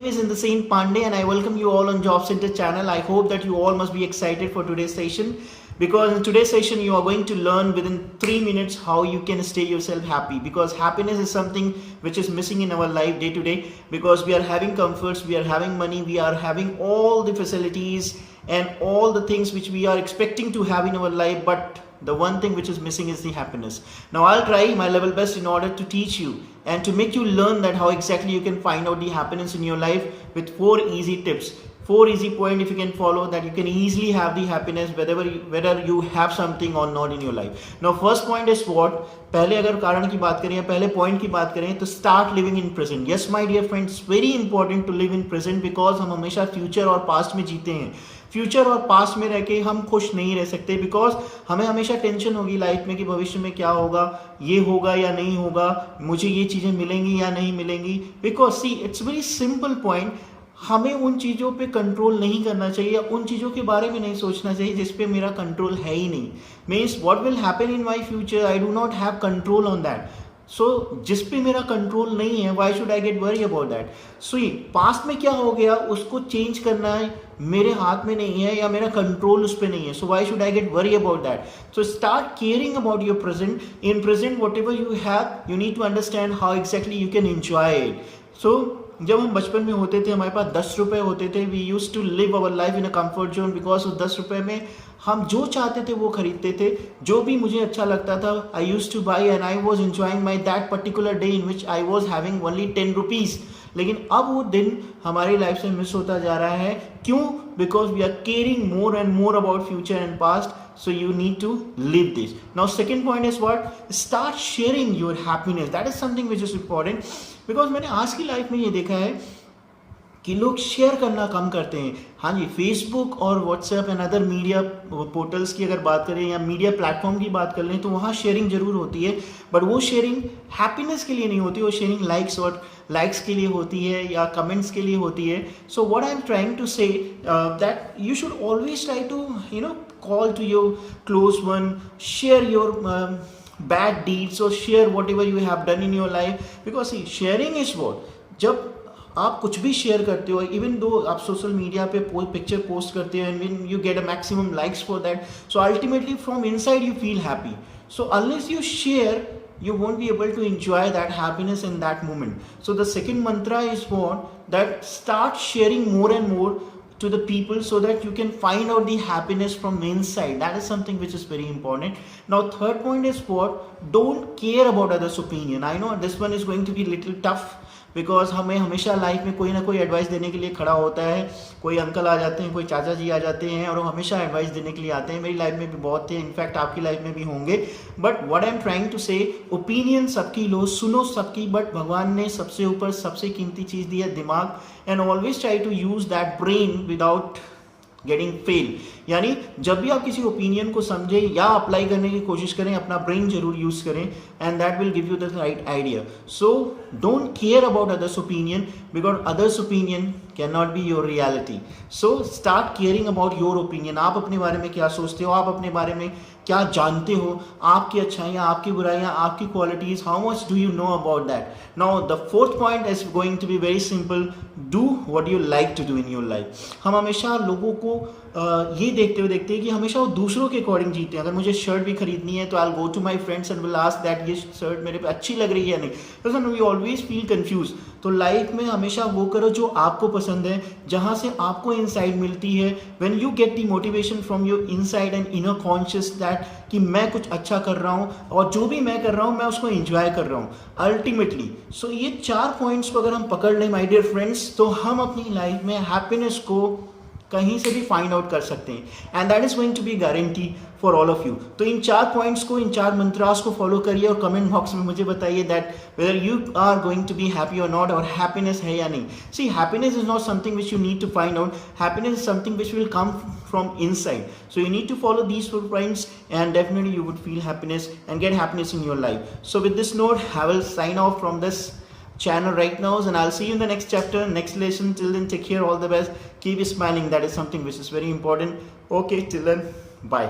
Is in the Saint Pandey and I welcome you all on Job Center channel. I hope that you all must be excited for today's session because in today's session you are going to learn within 3 minutes how you can stay yourself happy, because happiness is something which is missing in our life day to day, because we are having comforts, we are having money, we are having all the facilities and all the things which we are expecting to have in our life, but the one thing which is missing is the happiness. Now I'll try my level best in order to teach you and to make you learn that how exactly you can find out the happiness in your life with 4 easy tips, 4 easy points. If you can follow that, you can easily have the happiness whether you have something or not in your life. Now first point is what? पहले अगर कारण की बात करें, पहले point की बात करें तो start living in present. Yes my dear friends, very important to live in present, because हम हमेशा फ्यूचर और पास्ट में जीते हैं. फ्यूचर और पास्ट में रह के हम खुश नहीं रह सकते, बिकॉज हमें हमेशा टेंशन होगी लाइफ में कि भविष्य में क्या होगा, ये होगा या नहीं होगा, मुझे ये चीज़ें मिलेंगी या नहीं मिलेंगी. Because see it's very simple point, हमें उन चीज़ों पे कंट्रोल नहीं करना चाहिए, उन चीज़ों के बारे में नहीं सोचना चाहिए जिस पे मेरा कंट्रोल है ही नहीं. Means what will happen in my future, I do not have control on that. So जिस पे मेरा कंट्रोल नहीं है, why should I get worry about that. So ये पास्ट में क्या हो गया उसको चेंज करना है मेरे हाथ में नहीं है, या मेरा कंट्रोल उस पर नहीं है. So why should I get worry about that. So start caring about your present. In present whatever you have, you need to understand how exactly you can enjoy it. So जब हम बचपन में होते थे, हमारे पास 10 रुपये होते थे, we use to live our life in a comfort zone, because उस 10 रुपये में हम जो चाहते थे वो खरीदते थे, जो भी मुझे अच्छा लगता था I use to buy, and I was enjoying my that particular day in which I was having only 10 rupees. लेकिन अब वो दिन हमारी लाइफ से मिस होता जा रहा है. क्यों? Because we are caring more and more about future and past. So you need to live this. Now second point is what? Start sharing your happiness. That is something which is important, because मैंने आज की life में ये देखा है कि लोग share करना कम करते हैं. हाँ जी, फेसबुक और WhatsApp and other media portals की अगर बात करें या मीडिया प्लेटफॉर्म की बात कर लें तो वहाँ शेयरिंग जरूर होती है, बट वो शेयरिंग हैप्पीनेस के लिए नहीं होती, वो शेयरिंग लाइक्स के लिए होती है या कमेंट्स के लिए होती है. So what I am trying to say that you should always try to call to your close one, share your bad deeds or share whatever you have done in your life, because see, sharing is what, जब आप कुछ भी share करते हो, even though आप social media पे picture post करते हो and when you get a maximum likes for that, so ultimately from inside you feel happy. So unless you share, you won't be able to enjoy that happiness in that moment. So the second mantra is what, that start sharing more and more to the people so that you can find out the happiness from inside. That is something which is very important. Now third point is what, don't care about others' opinion. I know this one is going to be little tough, because हमें हमेशा life में कोई ना कोई advice देने के लिए खड़ा होता है. कोई अंकल आ जाते हैं, कोई चाचा जी आ जाते हैं और वो हमेशा एडवाइस देने के लिए आते हैं. मेरी लाइफ में भी बहुत थे, इनफैक्ट आपकी लाइफ में भी होंगे. But what I am trying to say, opinion सबकी लो, सुनो सबकी, बट भगवान ने सबसे ऊपर सबसे कीमती चीज़ दी है दिमाग. And always try to use that brain without getting fail. यानी जब भी आप किसी ओपिनियन को समझें या अप्लाई करने की कोशिश करें, अपना ब्रेन जरूर यूज करें, and that will give you the right idea. So don't care about others opinion, because others opinion can not be your reality. So start caring about your opinion. आप अपने बारे में क्या सोचते हो, आप अपने बारे में क्या जानते हो, आपकी अच्छाइयाँ, आपकी बुराइयाँ, आपकी qualities, how much do you know about that. Now the fourth point is going to be very simple, do what you like to do in your life. हम हमेशा लोगों को ये देखते हैं कि हमेशा वो दूसरों के अकॉर्डिंग जीते हैं. अगर मुझे शर्ट भी खरीदनी है तो I go to my friends and will ask that ये शर्ट मेरे पे अच्छी लग रही है या नहीं. तो वी ऑलवेज फील कंफ्यूज. तो लाइफ में हमेशा वो करो जो आपको पसंद है, जहाँ से आपको इनसाइड मिलती है. When you get the motivation from your inside and inner conscious that कि मैं कुछ अच्छा कर रहा हूँ और जो भी मैं कर रहा हूँ मैं उसको एंजॉय कर रहा हूँ अल्टीमेटली. सो ये 4 पॉइंट्स को अगर हम पकड़ लें माय डियर फ्रेंड्स, तो हम अपनी लाइफ में हैप्पीनेस को कहीं से भी फाइंड आउट कर सकते हैं, and that is going to be guarantee for all of you. तो इन 4 पॉइंट्स को, इन 4 मंत्रास को फॉलो करिए और कमेंट बॉक्स में मुझे बताइए that whether you are going to be happy और नॉट, और हैप्पीनेस है या नहीं. See, happiness is not something which you need to find out. Happiness is something which will come from inside. So you need to follow these 4 points and definitely you would feel happiness and get happiness in your life. So with this note, I will sign off from this channel right now, and I'll see you in the next chapter, next lesson. Till then, take care, all the best, keep smiling. That is something which is very important. Okay, till then, bye.